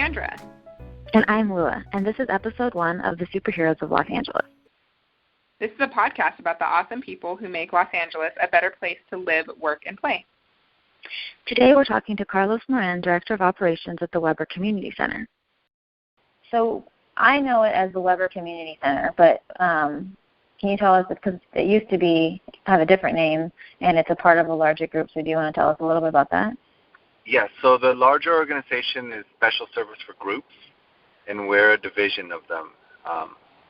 Sandra. And I'm Lua, and this is episode 1 of The Superheroes of Los Angeles. This is a podcast about the awesome people who make Los Angeles a better place to live, work, and play. Today we're talking to Carlos Moran, Director of Operations at the Weber Community Center. So I know it as the Weber Community Center, but can you tell us, because it used to have a different name, and it's a part of a larger group, so do you want to tell us a little bit about that? Yes, so the larger organization is Special Service for Groups, and we're a division of them,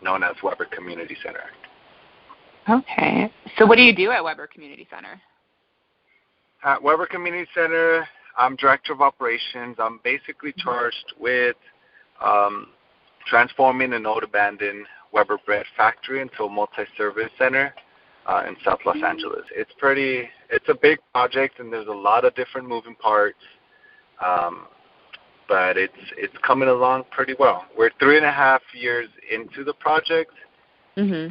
known as Weber Community Center. Okay. So what do you do at Weber Community Center? At Weber Community Center, I'm Director of Operations. I'm basically charged with transforming an old abandoned Weber bread factory into a multi-service center in South Los Angeles. It's a big project, and there's a lot of different moving parts, but it's coming along pretty well. We're 3.5 years into the project. Mm-hmm.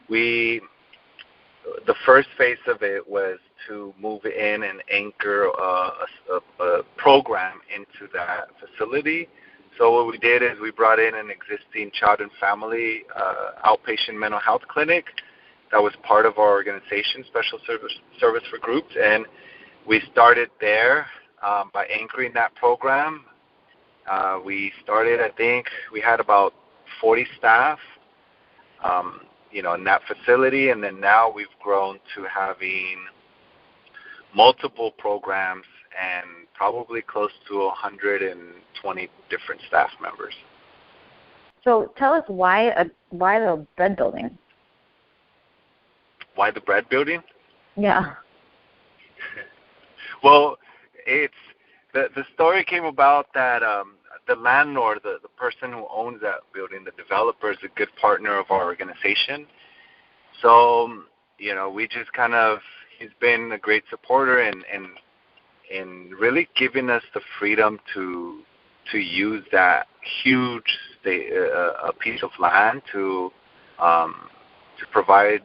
The first phase of it was to move in and anchor a program into that facility. So what we did is we brought in an existing child and family outpatient mental health clinic that was part of our organization, Special Service for Groups, and we started there by anchoring that program. We started, I think, we had about 40 staff, in that facility, and then now we've grown to having multiple programs and probably close to 120 different staff members. So tell us why the bread building? Why the bread building? Yeah. Well, it's the story came about that the landlord, the person who owns that building, the developer, is a good partner of our organization. So, we just he's been a great supporter and really giving us the freedom to use that huge a piece of land to provide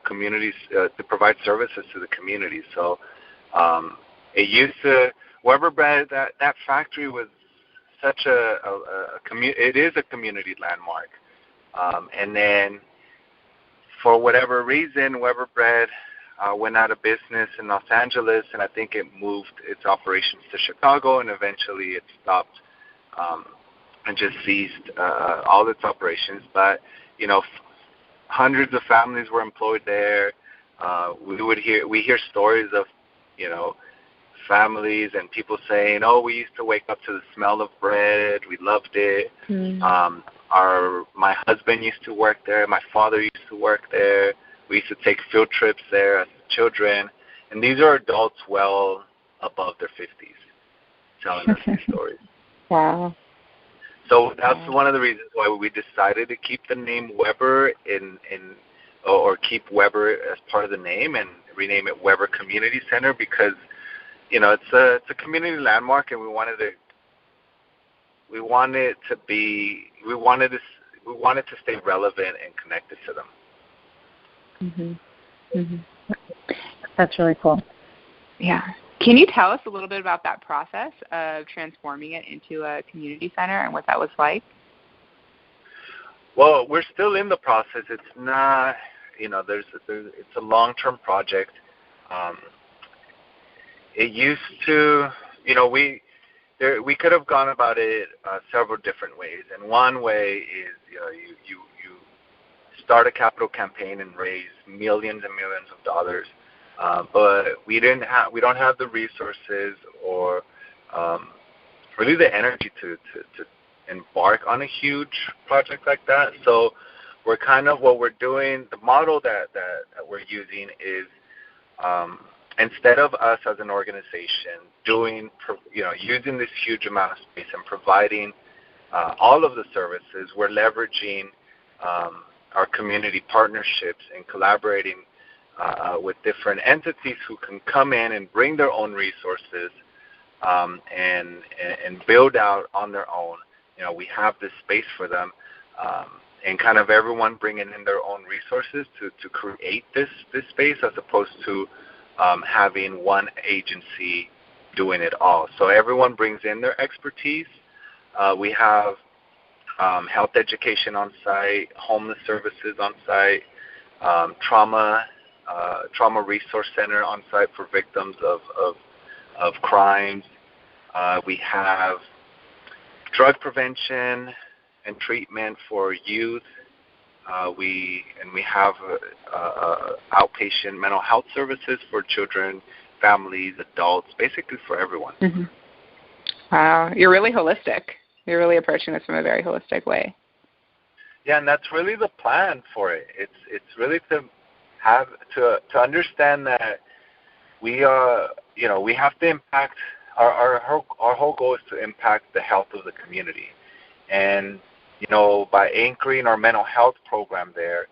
communities, to provide services to the community. So it used to Weber Bread, that factory was such it is a community landmark, and then for whatever reason Weber Bread went out of business in Los Angeles, and I think it moved its operations to Chicago, and eventually it stopped and just ceased all its operations. But hundreds of families were employed there. We hear stories of families and people saying, "Oh, we used to wake up to the smell of bread. We loved it." Mm. My husband used to work there. My father used to work there. We used to take field trips there as children, and these are adults well above their 50s telling us these stories. Wow. So that's one of the reasons why we decided to keep the name Weber or keep Weber as part of the name and rename it Weber Community Center, because it's a community landmark, and we wanted to stay relevant and connected to them. Mhm. Mhm. That's really cool. Yeah. Can you tell us a little bit about that process of transforming it into a community center and what that was like? Well, we're still in the process. It's not, it's a long-term project. It used to, we could have gone about it several different ways. And one way is, you start a capital campaign and raise millions and millions of dollars. But we don't have the resources or really the energy to embark on a huge project like that. So we're what we're doing, the model that we're using is instead of us as an organization using this huge amount of space and providing all of the services, we're leveraging our community partnerships and collaborating with different entities who can come in and bring their own resources and build out on their own. We have this space for them, and everyone bringing in their own resources to create this space, as opposed to having one agency doing it all. So everyone brings in their expertise, We have health education on site, homeless services on site, trauma resource center on site for victims of crimes. We have drug prevention and treatment for youth. We have outpatient mental health services for children, families, adults, basically for everyone. Mm-hmm. Wow, you're really holistic. You're really approaching this from a very holistic way. Yeah, and that's really the plan for it. It's really to understand that we have to impact our whole goal is to impact the health of the community, and by anchoring our mental health program there,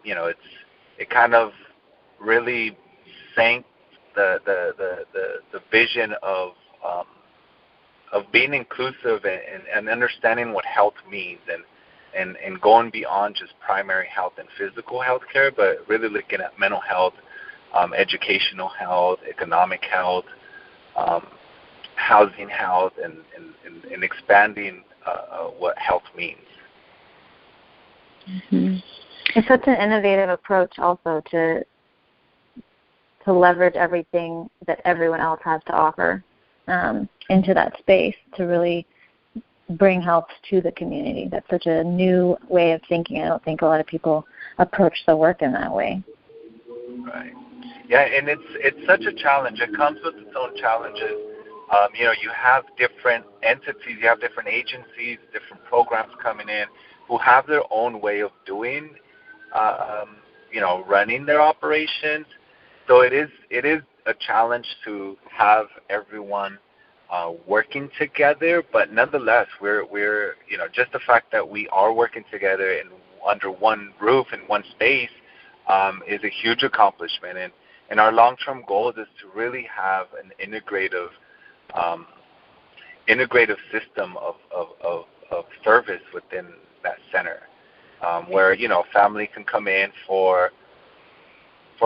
it kind of really sank the vision of being inclusive and understanding what health means, and going beyond just primary health and physical health care, but really looking at mental health, educational health, economic health, housing health, and expanding what health means. Mm-hmm. It's such an innovative approach also to leverage everything that everyone else has to offer into that space to really bring health to the community. That's such a new way of thinking. I don't think a lot of people approach the work in that way. Right. Yeah, and it's such a challenge. It comes with its own challenges. You have different entities, you have different agencies, different programs coming in who have their own way of doing, running their operations. So it is a challenge to have everyone working together, but nonetheless, we're just the fact that we are working together and under one roof in one space is a huge accomplishment. And our long-term goal is to really have an integrative system of service within that center, where family can come in for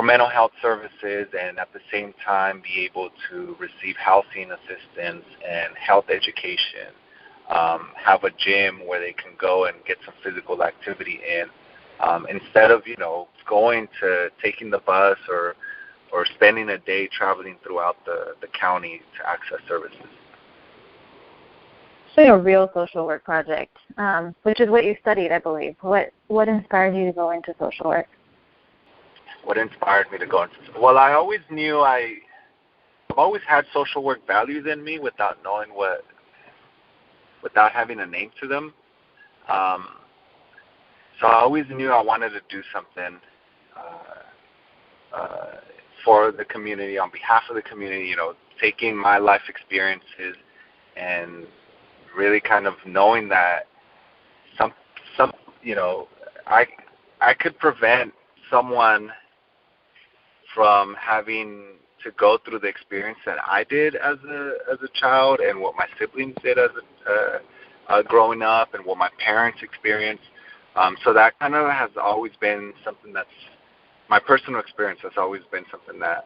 mental health services and at the same time be able to receive housing assistance and health education, have a gym where they can go and get some physical activity in, instead of taking the bus or spending a day traveling throughout the county to access services. So a real social work project, which is what you studied, I believe. What inspired you to go into social work? What inspired me to go into? Well, I always knew I've always had social work values in me without knowing without having a name to them. So I always knew I wanted to do something for the community, on behalf of the community. Taking my life experiences and really kind of knowing that I could prevent someone from having to go through the experience that I did as a child, and what my siblings did as growing up, and what my parents experienced. So that kind of has always been something that's my personal experience has always been something that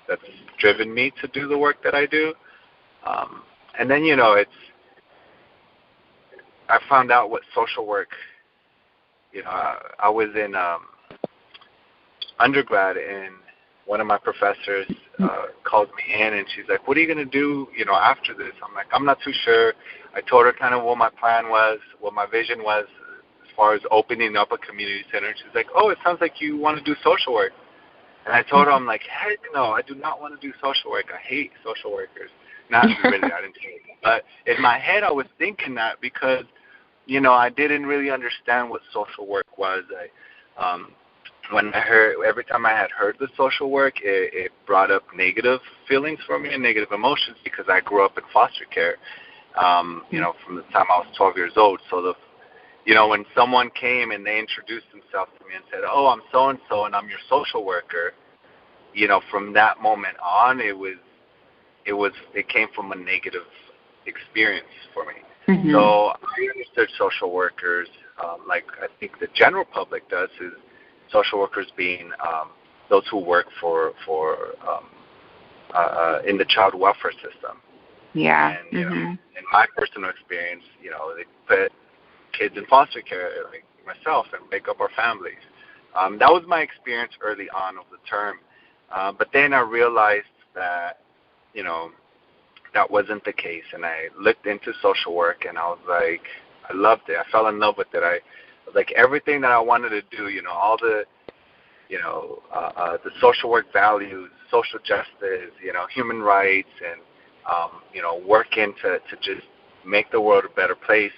that's driven me to do the work that I do. And then I found out what social work. I was in undergrad, and one of my professors called me in, and she's like, "What are you going to do, after this?" I'm like, "I'm not too sure." I told her kind of what my plan was, what my vision was as far as opening up a community center. And she's like, "Oh, it sounds like you want to do social work." And I told her, I'm like, "Heck no, I do not want to do social work. I hate social workers." Not really, I didn't say it. But in my head, I was thinking that because, I didn't really understand what social work was. Every time I had heard the social work, it brought up negative feelings for me and negative emotions because I grew up in foster care, from the time I was 12 years old. So when someone came and they introduced themselves to me and said, "Oh, I'm so-and-so and I'm your social worker," from that moment on, it came from a negative experience for me. Mm-hmm. So I understood social workers, like I think the general public does, is social workers being those who work for in the child welfare system. Yeah. And, you know, in my personal experience, you know, they put kids in foster care, like myself, and break up our families. That was my experience early on of the term. But then I realized that, you know, that wasn't the case. And I looked into social work, and I was like, I loved it. I fell in love with it. I was like, everything that I wanted to do, you know, all the, you know, the social work values, social justice, you know, human rights, and, you know, working to just make the world a better place.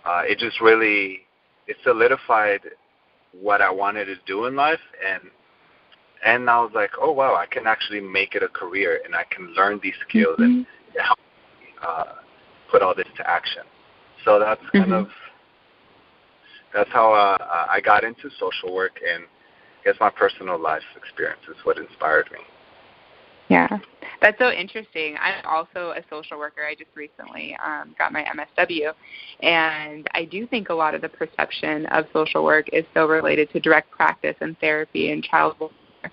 It just really, it solidified what I wanted to do in life, and I was like, oh wow, I can actually make it a career, and I can learn these skills and help put all this to action. So that's kind of, that's how I got into social work, and I guess my personal life experience is what inspired me. Yeah, that's so interesting. I'm also a social worker. I just recently got my MSW, and I do think a lot of the perception of social work is so related to direct practice and therapy and child welfare.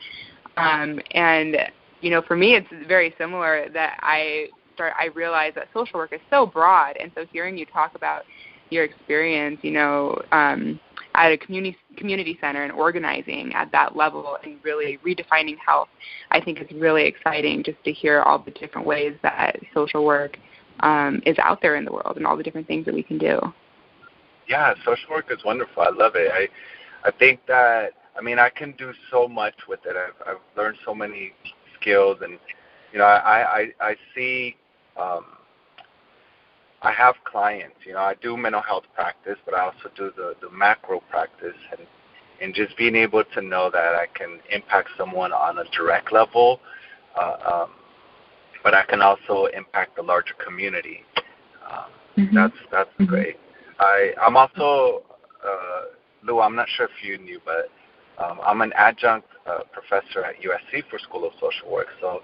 And, you know, for me it's very similar that I realized that social work is so broad, and so hearing you talk about your experience, you know, at a community center and organizing at that level and really redefining health, I think it's really exciting just to hear all the different ways that social work is out there in the world and all the different things that we can do. Yeah, social work is wonderful. I love it. I think that, I mean, I can do so much with it. I've learned so many skills, and, you know, I see, I have clients, you know, I do mental health practice, but I also do the macro practice, and just being able to know that I can impact someone on a direct level, but I can also impact the larger community. That's great. I'm also, Lou, I'm not sure if you knew, but I'm an adjunct professor at USC for School of Social Work. So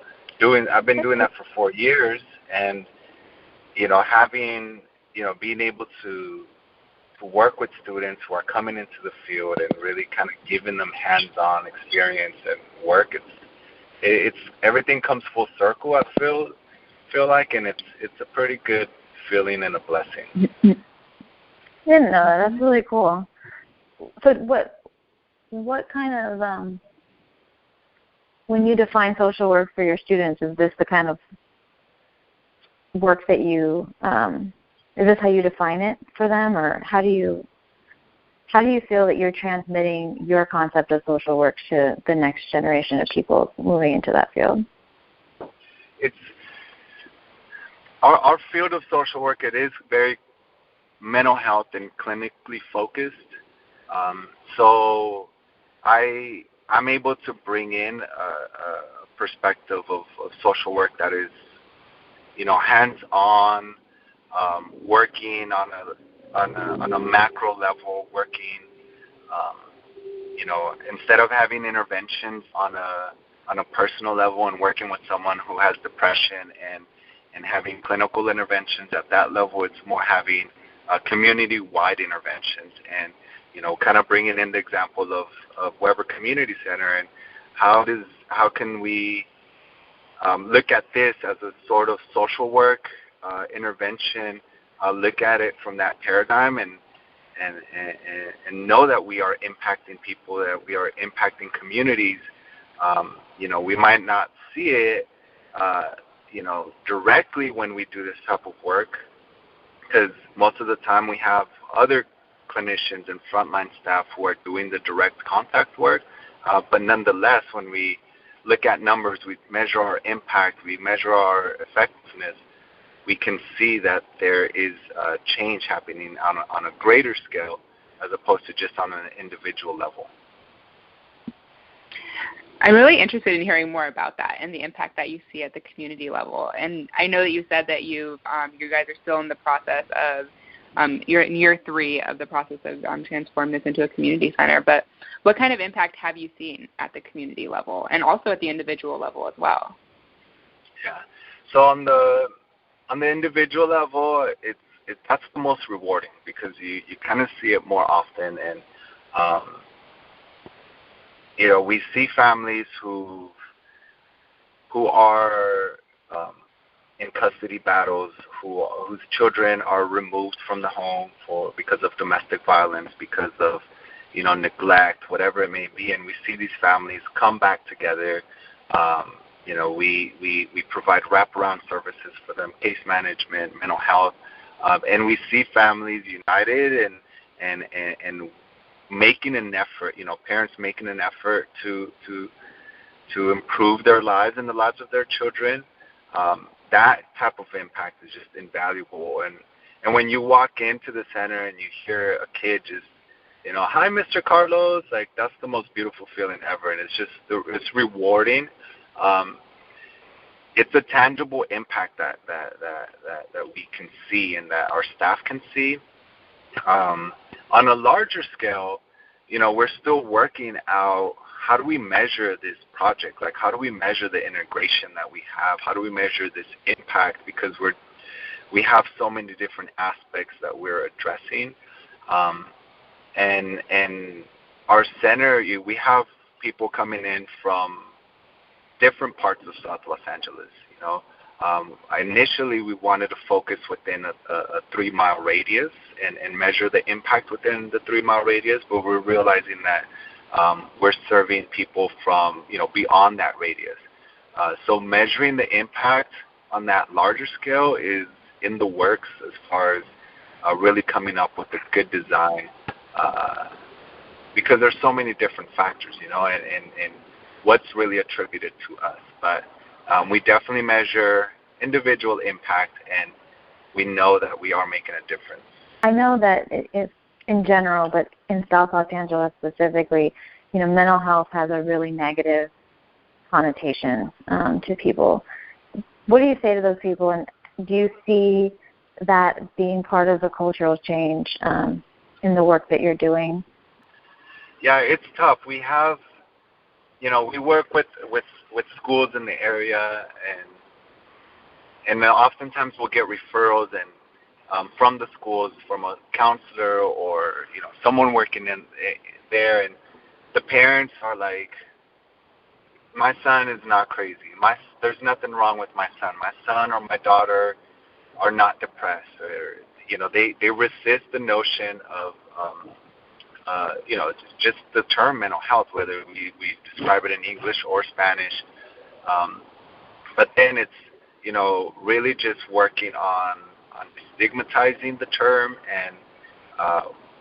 I've been doing that for 4 years, and, you know, having, you know, being able to work with students who are coming into the field and really kind of giving them hands-on experience and work, it's everything comes full circle. I feel like, and it's a pretty good feeling and a blessing. Didn't know that. That's really cool. So what kind of when you define social work for your students, is this the kind of work that you is this how you define it for them, or how do you feel that you're transmitting your concept of social work to the next generation of people moving into that field? It's our field of social work. It is very mental health and clinically focused. So I'm able to bring in a perspective of social work that is, you know, hands-on, working on a macro level, working, you know, instead of having interventions on a personal level and working with someone who has depression and having clinical interventions at that level, it's more having community-wide interventions, and, you know, kind of bringing in the example of Weber Community Center, and how can we look at this as a sort of social work intervention, look at it from that paradigm, and know that we are impacting people, that we are impacting communities. You know, we might not see it, you know, directly when we do this type of work, because most of the time we have other clinicians and frontline staff who are doing the direct contact work. But nonetheless, when we look at numbers, we measure our impact, we measure our effectiveness, we can see that there is change happening on a greater scale as opposed to just on an individual level. I'm really interested in hearing more about that and the impact that you see at the community level. And I know that you said that you guys are still in the process of, you're in year 3 of the process of transforming this into a community center. But what kind of impact have you seen at the community level and also at the individual level as well? Yeah. So on the individual level, that's the most rewarding, because you kind of see it more often, and you know, we see families who are in custody battles whose children are removed from the home because of domestic violence, because of neglect, whatever it may be, and we see these families come back together. We provide wraparound services for them, case management, mental health, and we see families united and making an effort. Parents making an effort to improve their lives and the lives of their children. That type of impact is just invaluable. And when you walk into the center and you hear a kid just, hi, Mr. Carlos, like that's the most beautiful feeling ever, and it's rewarding. It's a tangible impact that we can see and that our staff can see. On a larger scale, we're still working out how do we measure this project? Like, how do we measure the integration that we have? How do we measure this impact? Because we have so many different aspects that we're addressing. And our center, we have people coming in from different parts of South Los Angeles. Initially we wanted to focus within a 3-mile radius and measure the impact within the 3-mile radius, but we're realizing that we're serving people from beyond that radius. So measuring the impact on that larger scale is in the works as far as really coming up with a good design, because there's so many different factors, and what's really attributed to us. But we definitely measure individual impact, and we know that we are making a difference. I know that it's in general, but in South Los Angeles specifically, mental health has a really negative connotation to people. What do you say to those people, and do you see that being part of the cultural change in the work that you're doing? Yeah, it's tough. We have, we work with schools in the area, and oftentimes we'll get referrals from the schools, from a counselor or someone working in there, and the parents are like, my son is not crazy. There's nothing wrong with my son. My son or my daughter are not depressed, or they resist the notion of just the term mental health, whether we describe it in English or Spanish. But then it's really just working on stigmatizing the term and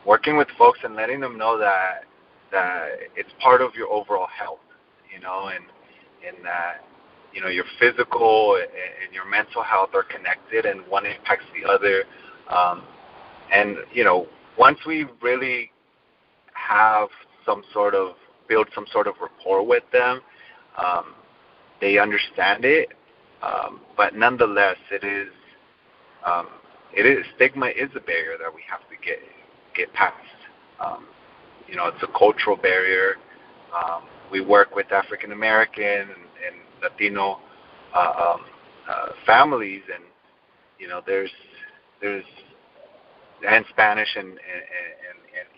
working with folks and letting them know that it's part of your overall health, and that your physical and your mental health are connected, and one impacts the other. And once we really build some sort of rapport with them, they understand it. But nonetheless, stigma is a barrier that we have to get past. It's a cultural barrier. We work with African American and Latino families, and there's and Spanish and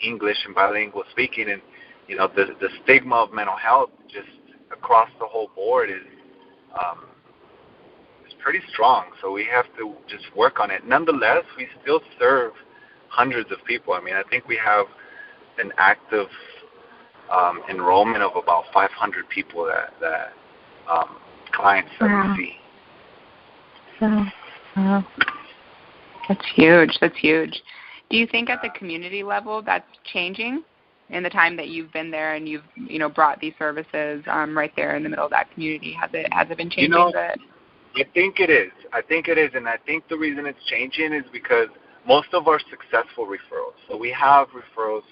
English and bilingual speaking, and the stigma of mental health just across the whole board is pretty strong. So we have to just work on it. Nonetheless, we still serve hundreds of people. I mean, I think we have an active enrollment of about 500 people that clients that we see. Wow. That's huge. Do you think at the community level that's changing in the time that you've been there and you've brought these services right there in the middle of that community? Has it been changing? I think it is. And I think the reason it's changing is because most of our successful referrals. So we have referrals.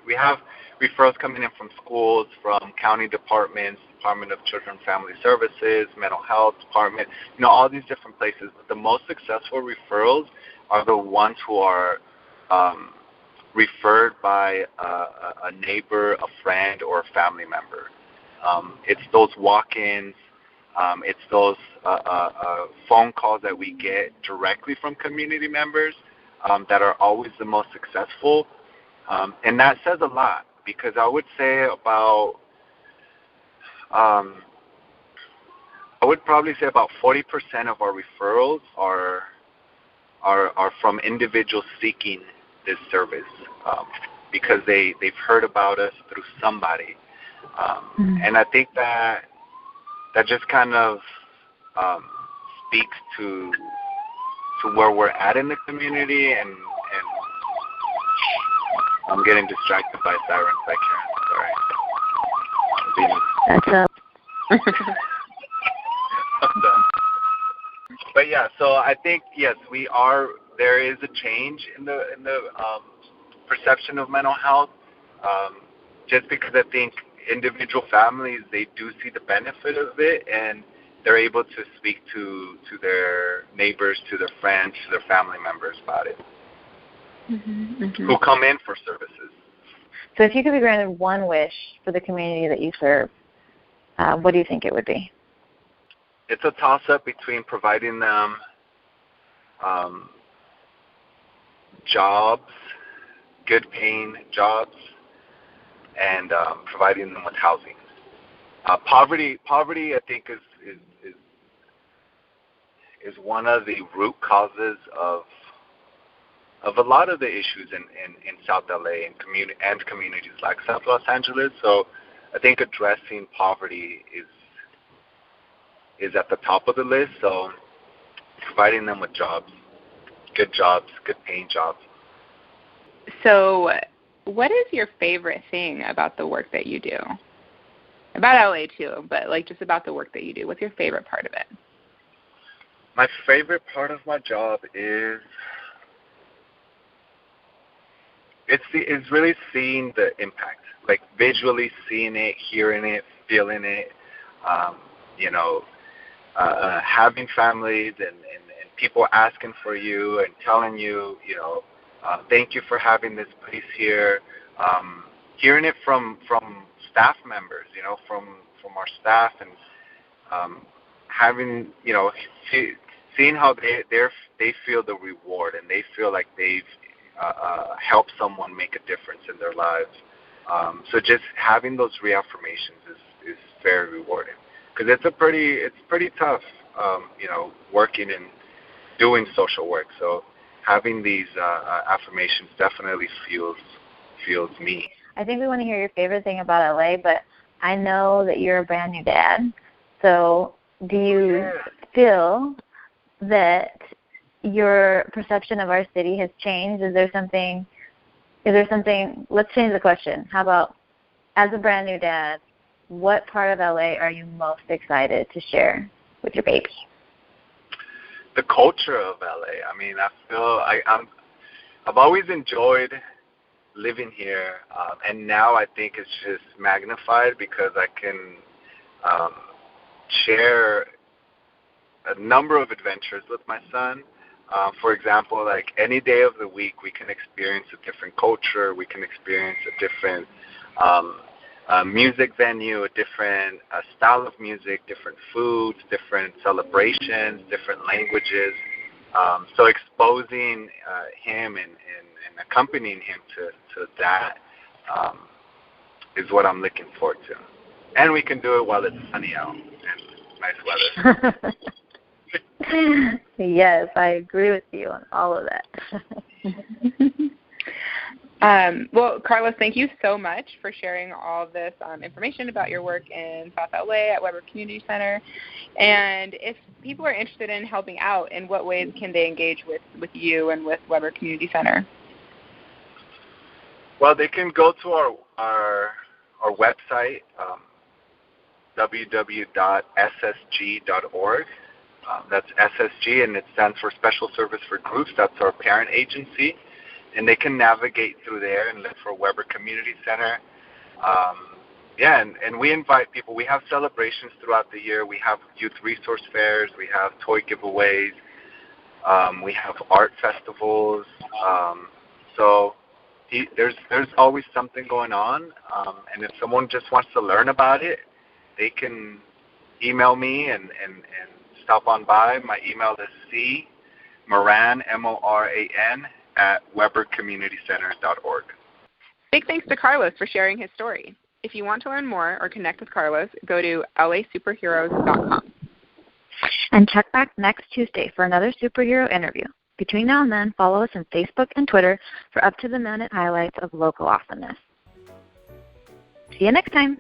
We have referrals coming in from schools, from county departments, Department of Children and Family Services, mental health department, all these different places. But the most successful referrals are the ones who are referred by a neighbor, a friend, or a family member. It's those walk-ins. It's those phone calls that we get directly from community members that are always the most successful. And that says a lot, because I would say about I would probably say about 40% of our referrals are from individuals seeking this service because they've heard about us through somebody. And I think that just kind of speaks to where we're at in the community, and I'm getting distracted by sirens back here. Sorry. That's up. But yeah, so I think yes, there is a change in the perception of mental health, just because I think individual families, they do see the benefit of it, and they're able to speak to their neighbors, to their friends, to their family members about it, who come in for services. So if you could be granted one wish for the community that you serve, what do you think it would be? It's a toss-up between providing them jobs, good paying jobs, and providing them with housing. Poverty, I think, is one of the root causes of a lot of the issues in South LA and communities like South Los Angeles. So I think addressing poverty is at the top of the list. So providing them with jobs, good paying jobs. So what is your favorite thing about the work that you do? About LA too, but like just about the work that you do. What's your favorite part of it? My favorite part of my job is it's really seeing the impact, like visually seeing it, hearing it, feeling it, having families and people asking for you and telling you, thank you for having this place here. Hearing it from staff members, from our staff, and having, seeing how they feel the reward, and they feel like they've helped someone make a difference in their lives. So just having those reaffirmations is very rewarding, because it's pretty tough, working and doing social work. So having these affirmations definitely fuels me. I think we want to hear your favorite thing about LA, but I know that you're a brand new dad. So do you feel that your perception of our city has changed? Is there something, let's change the question. How about, as a brand new dad, what part of LA are you most excited to share with your baby? The culture of LA. I mean, I feel I've always enjoyed living here, and now I think it's just magnified because I can share a number of adventures with my son. For example, like any day of the week, we can experience a different culture. We can experience a different music venue, a different style of music, different foods, different celebrations, different languages. So exposing him and accompanying him to that is what I'm looking forward to. And we can do it while it's sunny out and nice weather. Yes, I agree with you on all of that. Well, Carlos, thank you so much for sharing all of this information about your work in South LA at Weber Community Center. And if people are interested in helping out, in what ways can they engage with you and with Weber Community Center? Well, they can go to our website, www.ssg.org. That's SSG, and it stands for Special Service for Groups. That's our parent agency. And they can navigate through there and look for Weber Community Center. And we invite people. We have celebrations throughout the year. We have youth resource fairs. We have toy giveaways. We have art festivals. So there's always something going on. And if someone just wants to learn about it, they can email me and stop on by. My email is Moran, Moran, @webercommunitycenter.org. Big thanks to Carlos for sharing his story. If you want to learn more or connect with Carlos, go to lasuperheroes.com. And check back next Tuesday for another superhero interview. Between now and then, follow us on Facebook and Twitter for up-to-the-minute highlights of local awesomeness. See you next time.